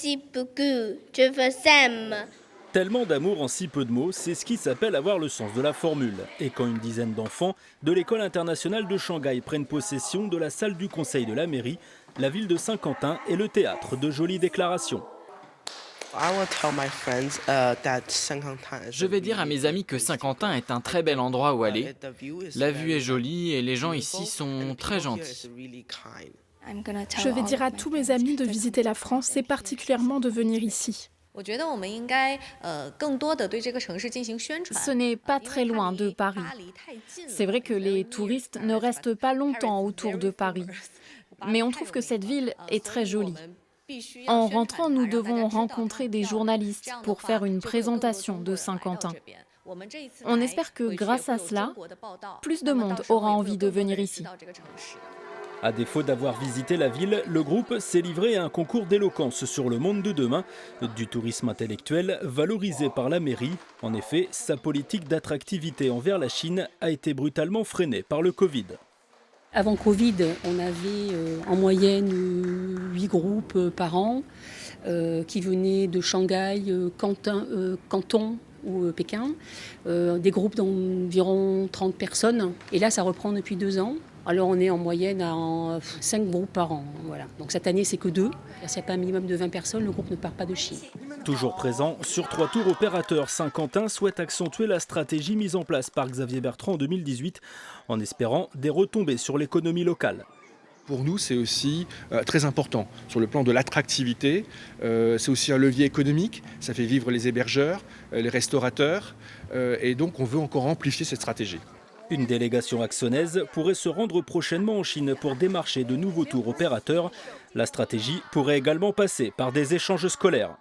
Merci beaucoup, je vous aime. Tellement d'amour en si peu de mots, c'est ce qui s'appelle avoir le sens de la formule. Et quand une dizaine d'enfants de l'école internationale de Shanghai prennent possession de la salle du conseil de la mairie, la ville de Saint-Quentin est le théâtre de jolies déclarations. Je vais dire à mes amis que Saint-Quentin est un très bel endroit où aller. La vue est jolie et les gens ici sont très gentils. Je vais dire à tous mes amis de visiter la France et particulièrement de venir ici. Ce n'est pas très loin de Paris. C'est vrai que les touristes ne restent pas longtemps autour de Paris, mais on trouve que cette ville est très jolie. En rentrant, nous devons rencontrer des journalistes pour faire une présentation de Saint-Quentin. On espère que grâce à cela, plus de monde aura envie de venir ici. À défaut d'avoir visité la ville, le groupe s'est livré à un concours d'éloquence sur le monde de demain, du tourisme intellectuel valorisé par la mairie. En effet, sa politique d'attractivité envers la Chine a été brutalement freinée par le Covid. Avant Covid, on avait en moyenne 8 groupes par an qui venaient de Shanghai, Canton ou Pékin, des groupes d'environ 30 personnes. Et là, ça reprend depuis 2 ans. Alors on est en moyenne à 5 groupes par an. Voilà. Donc cette année, c'est que 2. S'il n'y a pas un minimum de 20 personnes, le groupe ne part pas de Chine. Toujours présent, sur 3 tours opérateurs, Saint-Quentin souhaite accentuer la stratégie mise en place par Xavier Bertrand en 2018 en espérant des retombées sur l'économie locale. Pour nous, c'est aussi très important sur le plan de l'attractivité. C'est aussi un levier économique. Ça fait vivre les hébergeurs, les restaurateurs. Et donc, on veut encore amplifier cette stratégie. Une délégation axonaise pourrait se rendre prochainement en Chine pour démarcher de nouveaux tours opérateurs. La stratégie pourrait également passer par des échanges scolaires.